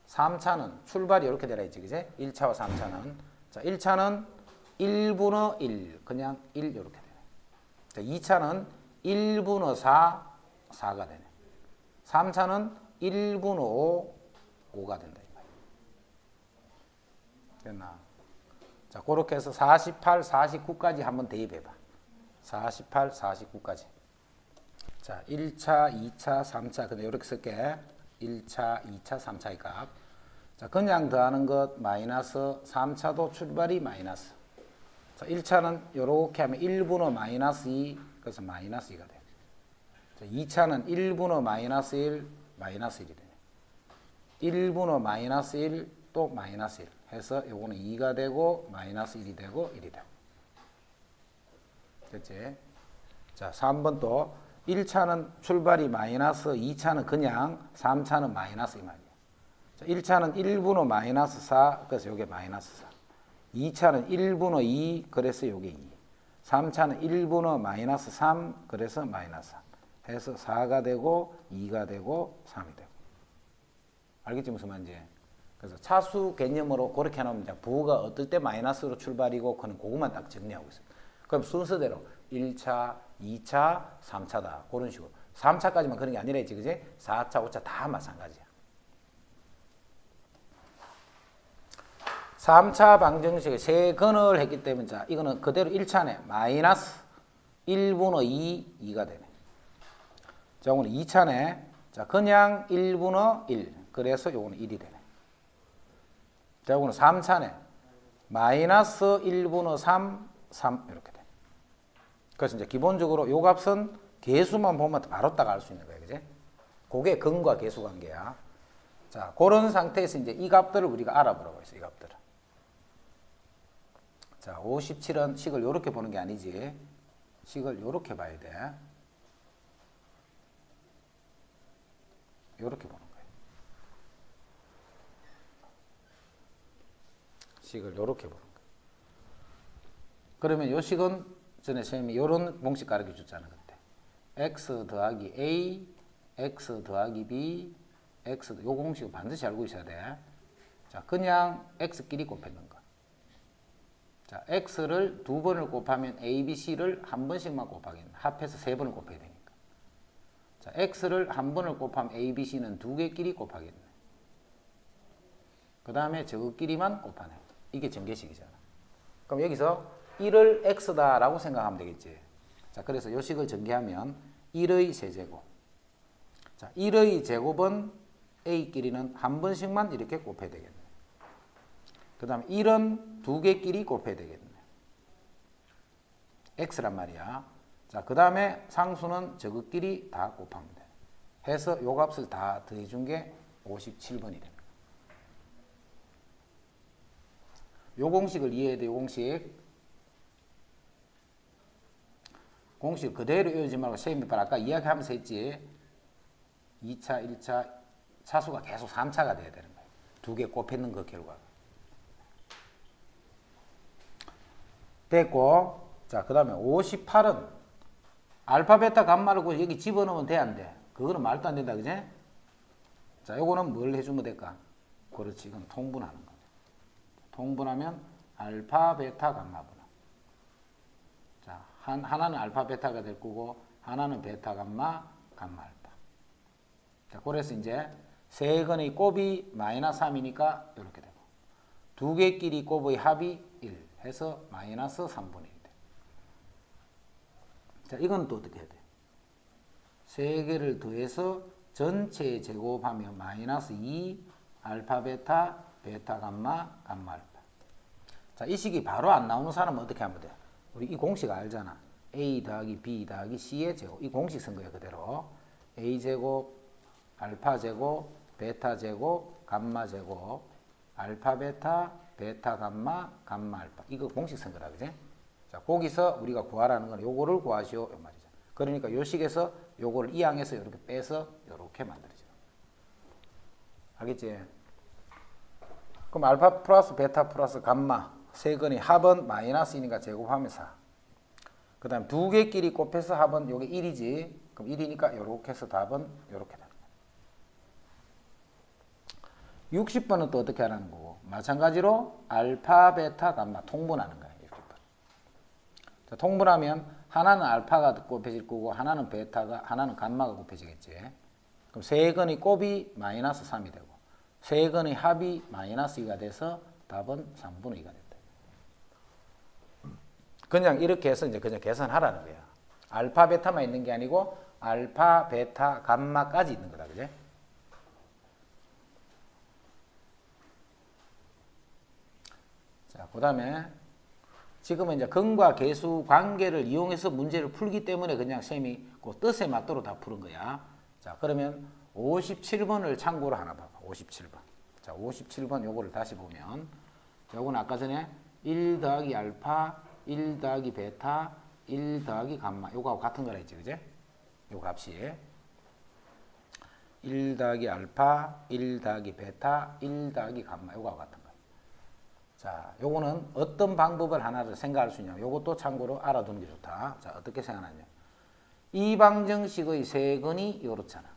3차는 출발이 이렇게 되라 했지. 그지? 1차와 3차는. 자, 1차는 1분의 1. 그냥 1 이렇게 되네. 자, 2차는 1분의 4, 4가 되네. 3차는 1분의 5, 5가 된다. 됐나? 자, 그렇게 해서 48, 49까지 한번 대입해봐. 48, 49까지. 자, 1차, 2차, 3차. 근데 이렇게 쓸게. 1차, 2차, 3차의 값. 자, 그냥 더하는 것 마이너스 3차도 출발이 마이너스. 자, 1차는 이렇게 하면 1분의 마이너스 2. 그래서 마이너스 2가 돼. 자, 2차는 1분의 마이너스 1, 마이너스 1이 되네. 1분의 마이너스 1, 또 마이너스 1. 해서 요거는 2가 되고 마이너스 1이 되고 1이 되고. 됐지? 자, 3번 또 1차는 출발이 마이너스, 2차는 그냥, 3차는 마이너스 이 말이야. 자, 1차는 1분의 마이너스 4, 그래서 요게 마이너스 4. 2차는 1분의 2, 그래서 요게 2. 3차는 1분의 마이너스 3, 그래서 마이너스 3. 해서 4가 되고, 2가 되고, 3이 되고. 알겠지 무슨 말인지? 그래서 차수 개념으로 그렇게 해놓으면 이제 부호가 어떨 때 마이너스로 출발이고, 그거만 딱 정리하고 있어요. 그럼 순서대로 1차, 2차, 3차다. 그런 식으로. 3차까지만 그런 게 아니라 했지, 그지? 4차, 5차 다 마찬가지야. 3차 방정식에 세 근을 했기 때문에, 자, 이거는 그대로 1차네. 마이너스 1분의 2, 2가 되네. 자, 오늘 2차네. 자, 그냥 1분의 1. 그래서 요거는 1이 되네. 자, 오늘 3차네. 마이너스 1분의 3, 3 이렇게 돼. 그래서 이제 기본적으로 요 값은 개수만 보면 바로 딱 알 수 있는 거예요. 그지? 그게 근과 개수 관계야. 자, 그런 상태에서 이제 이 값들을 우리가 알아보라고 했어. 이 값들을. 자, 57은 식을 요렇게 보는 게 아니지. 식을 요렇게 봐야 돼. 요렇게 보는 거예요. 식을 요렇게 보는 거예요. 그러면 요 식은 전에 선생님이 요런 공식 가르쳐 줬잖아, 그때. x 더하기 a, x 더하기 b, x, 요 공식을 반드시 알고 있어야 돼. 자, 그냥 x끼리 곱했는 거. 자, x를 2번을 곱하면 a, b, c를 한 번씩만 곱하겠네. 합해서 3번을 곱해야 되니까. 자, x를 한 번을 곱하면 a, b, c는 2개끼리 곱하겠네. 그 다음에 저거끼리만 곱하네. 이게 전개식이잖아. 그럼 여기서 1을 x다라고 생각하면 되겠지. 자, 그래서 요 식을 전개하면 1의 세제곱. 자, 1의 제곱은 a끼리는 한 번씩만 이렇게 곱해야 되겠네. 그 다음에 1은 2개끼리 곱해야 되겠네. x란 말이야. 자, 그 다음에 상수는 저것끼리 다 곱하면 돼. 해서 요 값을 다 더해준 게 57번이 됩니다. 요 공식을 이해해야 돼요. 공식 그대로 외우지 말고 셈몇 아까 이야기하면서 했지. 2차, 1차, 차수가 계속 3차가 돼야 되는 거예요. 두 개 곱했는 그 결과가. 됐고, 자, 그 다음에 58은 알파, 베타, 감마를 여기 집어넣으면 돼, 안 돼? 그거는 말도 안 된다, 그지? 자, 요거는 뭘 해주면 될까? 그렇지, 이건 통분하는 거죠. 통분하면 알파, 베타, 감마 분할. 자, 하나는 알파, 베타가 될 거고, 하나는 베타, 감마, 감마, 알파. 자, 그래서 이제 세 건의 곱이 마이너스 3이니까 이렇게 되고, 두 개끼리 곱의 합이 1 해서 마이너스 3분의 1 돼. 자, 이건 또 어떻게 해야 돼? 세 개를 더해서 전체 제곱하면 마이너스 2 알파, 베타, 베타, 감마, 감마, 알파. 자, 이 식이 바로 안 나오는 사람은 어떻게 하면 돼? 우리 이 공식 알잖아. A 더하기 B 더하기 C의 제곱. 이 공식 쓴 거예요, 그대로. A 제곱, 알파 제곱, 베타 제곱, 감마 제곱, 알파 베타, 베타 감마, 감마 알파. 이거 공식 쓴 거다, 그지? 자, 거기서 우리가 구하라는 건 요거를 구하시오, 요 말이죠. 그러니까 요 식에서 요거를 이항해서 이렇게 빼서 요렇게 만들어져. 알겠지? 그럼 알파 플러스 베타 플러스 감마 세 건의 합은 마이너스이니까 제곱하면 4. 그 다음 두 개끼리 곱해서 합은 요게 1이지. 그럼 1이니까 요렇게 해서 답은 요렇게 되는 거야. 60번은 또 어떻게 하라는 거고. 마찬가지로 알파, 베타, 감마 통분하는 거야. 60번. 자, 통분하면 하나는 알파가 곱해질 거고 하나는 베타가, 하나는 감마가 곱해지겠지. 그럼 세 건의 곱이 마이너스 3이 되고 세 건의 합이 마이너스 2가 돼서 답은 3분의 2가 된다. 그냥 이렇게 해서 이제 그냥 계산하라는 거야. 알파, 베타만 있는 게 아니고 알파, 베타, 감마까지 있는 거다. 그지? 자, 그 다음에 지금은 이제 근과 계수 관계를 이용해서 문제를 풀기 때문에 그냥 쌤이 그 뜻에 맞도록 다 푸는 거야. 자, 그러면 57번을 참고로 하나 봐봐. 57번. 자, 57번 요거를 다시 보면 요거는 아까 전에 1 더하기 알파, 1 더하기 베타, 1 더하기 감마 요거하고 같은 거라 했지, 그제? 요 값이 1 더하기 알파, 1 더하기 베타, 1 더하기 감마 요거하고 같은 거. 자, 요거는 어떤 방법을 하나를 생각할 수 있냐. 요것도 참고로 알아두는 게 좋다. 자, 어떻게 생각하냐. 이방정식의 세근이 요렇잖아.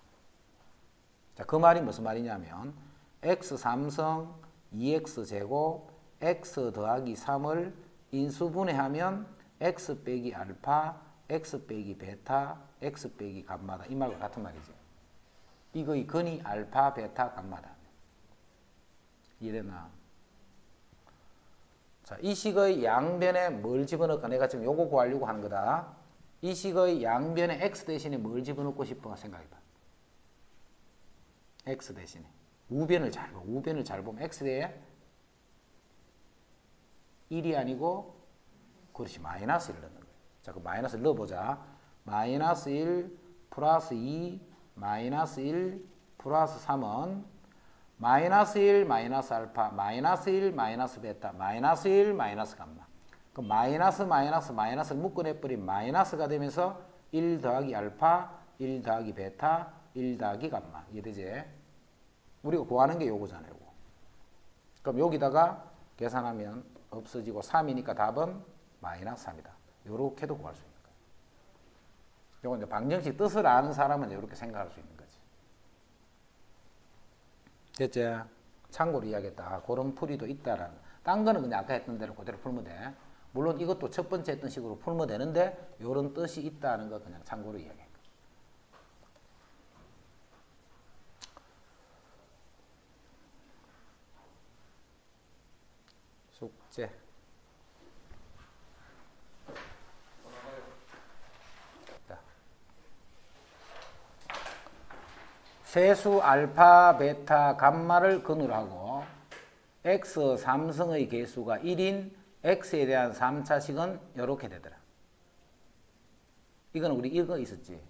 자, 그 말이 무슨 말이냐면 x 3성 2x제곱 x 더하기 3을 인수분해하면 x 빼기 알파, x 빼기 베타, x 빼기 감마다. 이 말과 같은 말이지. 이거의 근이 알파, 베타, 감마다. 이해됐나? 자, 이 식의 양변에 뭘 집어넣을까? 내가 지금 요거 구하려고 하는 거다. 이 식의 양변에 x 대신에 뭘 집어넣고 싶어? 생각해봐. x 대신에. 우변을 잘 봐. 우변을 잘 보면 x대에 1이 아니고 그렇지 마이너스 1을 넣는 거예요. 자, 그 마이너스를 넣어보자. 마이너스 1 플러스 2 마이너스 1 플러스 3은 마이너스 1 마이너스 알파 마이너스 1 마이너스 베타 마이너스 1 마이너스 감마. 그 마이너스 마이너스 마이너스를 묶어내버린 마이너스가 되면서 1 더하기 알파 1 더하기 베타 1 더하기 감마. 이해되지? 우리가 구하는 게 요거잖아요. 요거. 그럼 여기다가 계산하면 없어지고 3이니까 답은 마이너스 3이다. 요렇게도 구할 수 있는 거예요. 요건 이제 방정식 뜻을 아는 사람은 이렇게 생각할 수 있는 거지. 됐지? 참고로 이야기했다. 그런 풀이도 있다라는. 딴 거는 그냥 아까 했던 대로 그대로 풀면 돼. 물론 이것도 첫 번째 했던 식으로 풀면 되는데 요런 뜻이 있다는 거 그냥 참고로 이야기해. 숙제. 세수 알파, 베타, 감마를 근으로 하고 x 3성의 개수가 1인 x에 대한 3차식은 이렇게 되더라. 이건 우리 이거 있었지.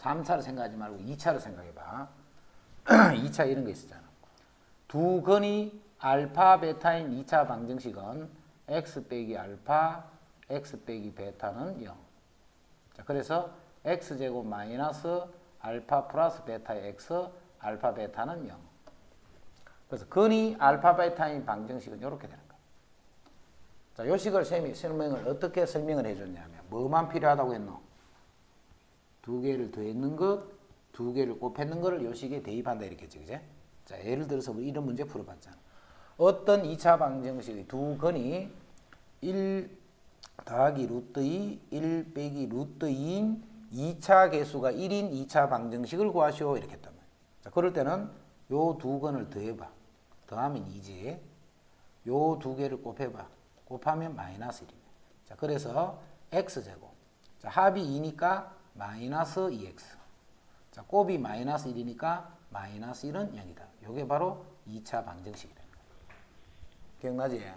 3차를 생각하지 말고 2차를 생각해봐. 2차 이런 거 있었잖아. 두 근이 알파, 베타인 2차 방정식은 x 빼기 알파, x 빼기 베타는 0. 자, 그래서 x제곱 마이너스 알파 플러스 베타의 x, 알파 베타는 0. 그래서 근이 알파, 베타인 방정식은 이렇게 되는 거야. 자, 요 식을 설명을 어떻게 설명을 해줬냐면 뭐만 필요하다고 했노? 두 개를 더했는 것, 두 개를 곱했는 것을 요 식에 대입한다 이렇게 했지, 그제? 자, 예를 들어서 우리 이런 문제 풀어봤잖아. 어떤 2차 방정식의 두 근이 1 더하기 루트 2, 1 빼기 루트 2인 2차 개수가 1인 2차 방정식을 구하시오 이렇게 했단 말이야. 자, 그럴 때는 요 두 근을 더해봐. 더하면 2지. 요 두 개를 곱해봐. 곱하면 마이너스 1이네. 자, 그래서 x제곱. 자, 합이 2니까 마이너스 2x. 자, 곱이 마이너스 1이니까 마이너스 1은 0이다. 요게 바로 2차 방정식이 되는 거야. 기억나지?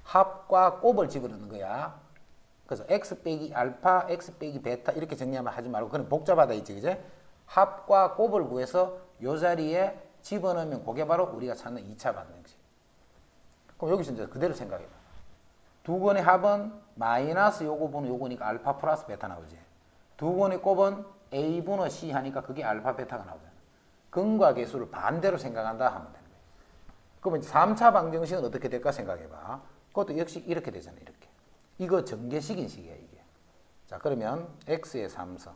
합과 곱을 집어넣는 거야. 그래서 x 빼기 알파, x 빼기 베타 이렇게 정리하면 하지 말고 그냥 복잡하다 있지, 그제? 합과 곱을 구해서 요 자리에 집어넣으면 그게 바로 우리가 찾는 2차 방정식. 그럼 여기서 이제 그대로 생각해봐. 두 건의 합은 마이너스 요거 분의 요거니까 알파 플러스 베타 나오지. 두 건의 곱은 a 분의 c 하니까 그게 알파 베타가 나오잖아. 근과 계수를 반대로 생각한다 하면 되는 거야. 그러면 3차 방정식은 어떻게 될까 생각해봐. 그것도 역시 이렇게 되잖아, 이렇게. 이거 전개식인 식이야, 이게. 자, 그러면 x의 3성.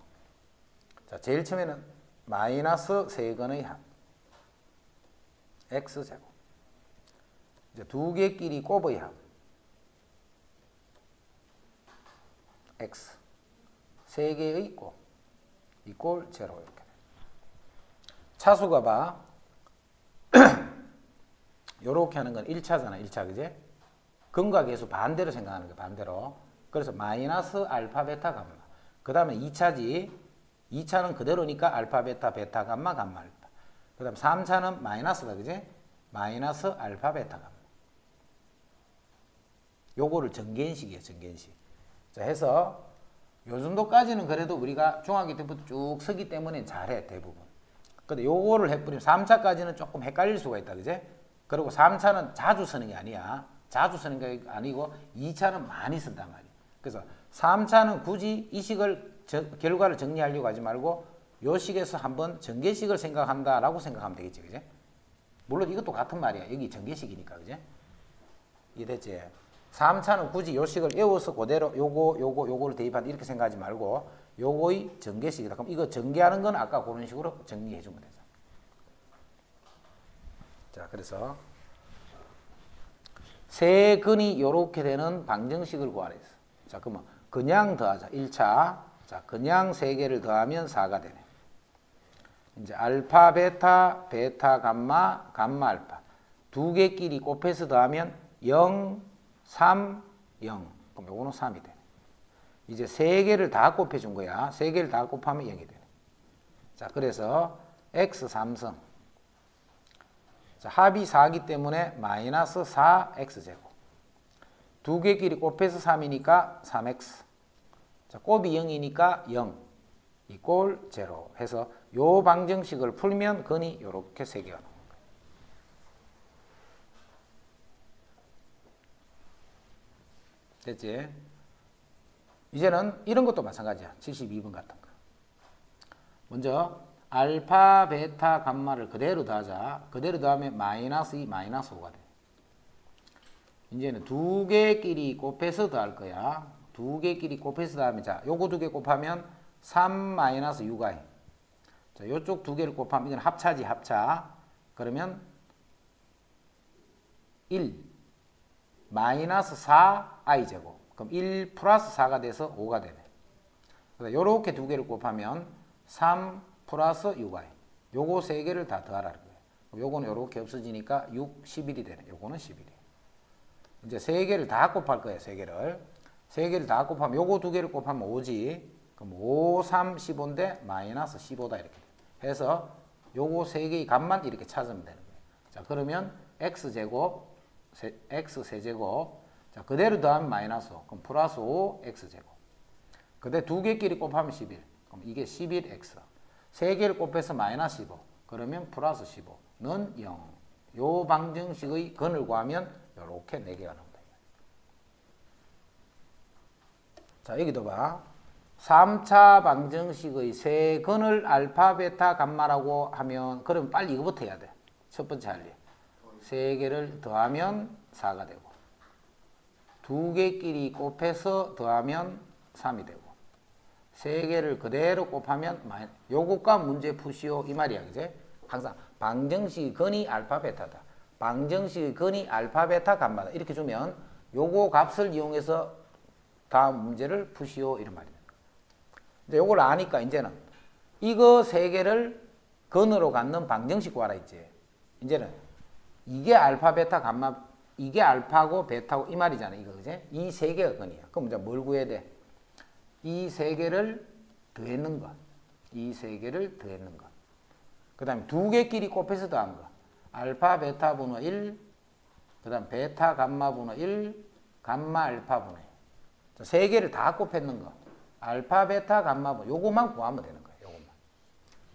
자, 제일 처음에는 마이너스 세 건의 합. x제곱. 이제 두 개끼리 곱의 합. x. 세 개의 곱. 이꼴 제로 이렇게 돼. 차수가 봐. 요렇게 하는 건 1차잖아, 1차, 그제? 근과 계수 반대로 생각하는 거야, 반대로. 그래서 마이너스 알파, 베타, 감마. 그 다음에 2차지. 2차는 그대로니까 알파, 베타, 베타, 감마, 감마, 알파. 그 다음 3차는 마이너스다, 그제? 마이너스 알파, 베타, 감마. 요거를 정개인식이에요, 정개인식. 자, 해서 요 정도까지는 그래도 우리가 중학교 때부터 쭉 쓰기 때문에 잘해, 대부분. 근데 요거를 해버리면 3차까지는 조금 헷갈릴 수가 있다, 그제? 그리고 3차는 자주 쓰는 게 아니야. 자주 쓰는 게 아니고 2차는 많이 쓴단 말이야. 그래서 3차는 굳이 이 식을 결과를 정리하려고 하지 말고 요 식에서 한번 전개식을 생각한다라고 생각하면 되겠지, 그제? 물론 이것도 같은 말이야. 여기 전개식이니까, 그제? 이해됐지? 3차는 굳이 요 식을 외워서 그대로 요거를 대입한다 이렇게 생각하지 말고 요거의 전개식이다. 그럼 이거 전개하는 건 아까 그런 식으로 정리해 주면 되죠. 자, 그래서 세 근이 요렇게 되는 방정식을 구하라 했어. 자, 그러면 그냥 더하자. 1차. 자, 그냥 세 개를 더하면 4가 되네. 이제 알파, 베타, 베타, 감마, 감마, 알파. 두 개끼리 곱해서 더하면 0, 3, 0. 그럼 요거는 3이 되네. 이제 세 개를 다 곱해준 거야. 세 개를 다 곱하면 0이 되네. 자, 그래서 x 3성. 자, 합이 4기 때문에 마이너스 4x제곱. 두 개끼리 곱해서 3이니까 3x. 자, 곱이 0이니까 0. 이꼴 0 해서 요 방정식을 풀면 근이 요렇게 세 개가 나오는 거예요. 됐지? 이제는 이런 것도 마찬가지야. 72번 같은 거. 먼저 알파, 베타, 감마를 그대로 더하자. 그대로 더하면 마이너스 2, 마이너스 5가 돼. 이제는 두 개끼리 곱해서 더할 거야. 두 개끼리 곱해서 더하면, 자, 요거 두 개 곱하면 3 마이너스 6i. 자, 요쪽 두 개를 곱하면, 이건 합차지, 합차. 그러면 1 마이너스 4i 제곱. 그럼 1 플러스 4가 돼서 5가 되네. 그래서 요렇게 두 개를 곱하면 3 플러스 6i. 요거 세 개를 다 더하라는 거예요. 요거는 요렇게 없어지니까 6, 11이 되네. 요거는 11이에요. 이제 세 개를 다 곱할 거예요. 세 개를. 세 개를 다 곱하면 요거 두 개를 곱하면 5지. 그럼 5, 3, 15인데 마이너스 15다 이렇게 해서 요거 세 개의 값만 이렇게 찾으면 되는 거예요. 자, 그러면 x제곱, x 세제곱. 자, 그대로 더하면 마이너스 5. 그럼 플러스 5 x제곱. 근데 두 개끼리 곱하면 11. 그럼 이게 11x. 세 개를 곱해서 마이너스 15. 그러면 플러스 15는 0. 요 방정식의 근을 구하면 이렇게 4개가 나옵니다. 자, 여기도 봐. 3차 방정식의 세 근을 알파, 베타, 감마라고 하면 그러면 빨리 이거부터 해야 돼. 첫 번째 할 일. 세 개를 더하면 4가 되고 두 개끼리 곱해서 더하면 3이 되고 세 개를 그대로 곱하면 요것과 문제 푸시오 이 말이야. 그제? 항상 방정식의 근이 알파, 베타다. 방정식의 근이 알파, 베타, 감마다. 이렇게 주면 요거 값을 이용해서 다음 문제를 푸시오 이런 말이야. 이제 요걸 아니까 이제는 이거 세 개를 근으로 갖는 방정식 구하라 있지. 이제는 이게 알파, 베타, 감마, 이게 알파고 베타고 이 말이잖아. 이거 그제? 이 세 개가 근이야. 그럼 이제 뭘 구해야 돼? 이 세 개를 더했는 것. 이 세 개를 더했는 것. 그 다음에 두 개끼리 곱해서 더한 것. 알파, 베타 분의 1, 그 다음 베타, 감마 분의 1, 감마, 알파 분의 1. 세 개를 다 곱했는 거. 알파, 베타, 감마 분의 요것만 구하면 되는 거야. 요것만.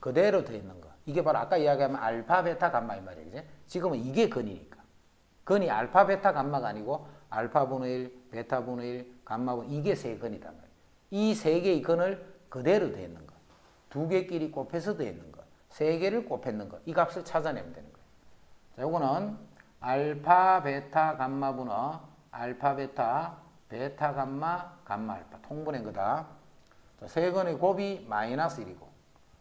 그대로 더했는 거. 이게 바로 아까 이야기하면 알파, 베타, 감마 이 말이야. 그지? 지금은 이게 근이니까. 근이 알파, 베타, 감마가 아니고 알파 분의 1, 베타 분의 1, 감마 분의 1 이게 세 근이단 말이야. 이 세 개의 근을 그대로 더했는 거. 두 개끼리 곱해서 더했는 거. 세 개를 곱했는 거. 이 값을 찾아내면 되는 거예요. 자, 요거는 알파, 베타, 감마 분의 알파, 베타, 베타, 감마, 감마, 알파. 통분한 거다. 자, 세 근의 곱이 마이너스 1이고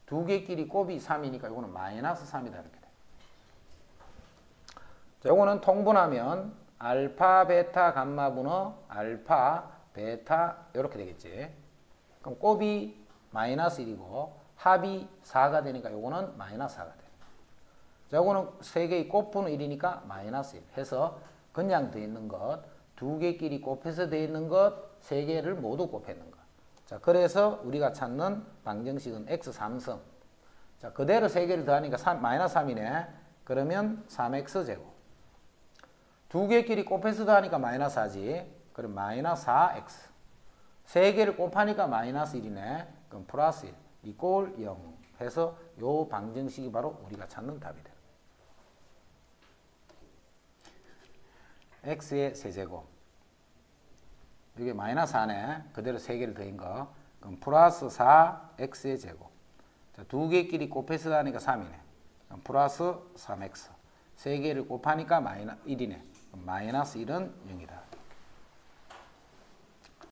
두 개끼리 곱이 3이니까 요거는 마이너스 3이다. 이렇게 돼. 자, 요거는 통분하면 알파, 베타, 감마 분의 알파, 베타 이렇게 되겠지. 그럼 곱이 마이너스 1이고 합이 4가 되니까 요거는 마이너스 4가 돼. 자, 요거는 세 개의 곱분은 1이니까 마이너스 1 해서 그냥 돼 있는 것, 두 개끼리 곱해서 돼 있는 것, 세 개를 모두 곱했는 것. 자, 그래서 우리가 찾는 방정식은 x 3승. 자, 그대로 세 개를 더하니까 마이너스 3이네. 그러면 3x 제곱. 두 개끼리 곱해서 더하니까 마이너스 4지. 그럼 마이너스 4x. 세 개를 곱하니까 마이너스 1이네. 그럼 플러스 1. 이꼴 0 해서 요 방정식이 바로 우리가 찾는 답이 돼. x의 세제곱. 이게 마이너스 4네. 그대로 세 개를 더한 거. 그럼 플러스 4x의 제곱. 자, 두 개끼리 곱해서 하니까 3이네. 그럼 플러스 3x. 세 개를 곱하니까 마이너스 1이네. 그럼 마이너스 1은 0이다.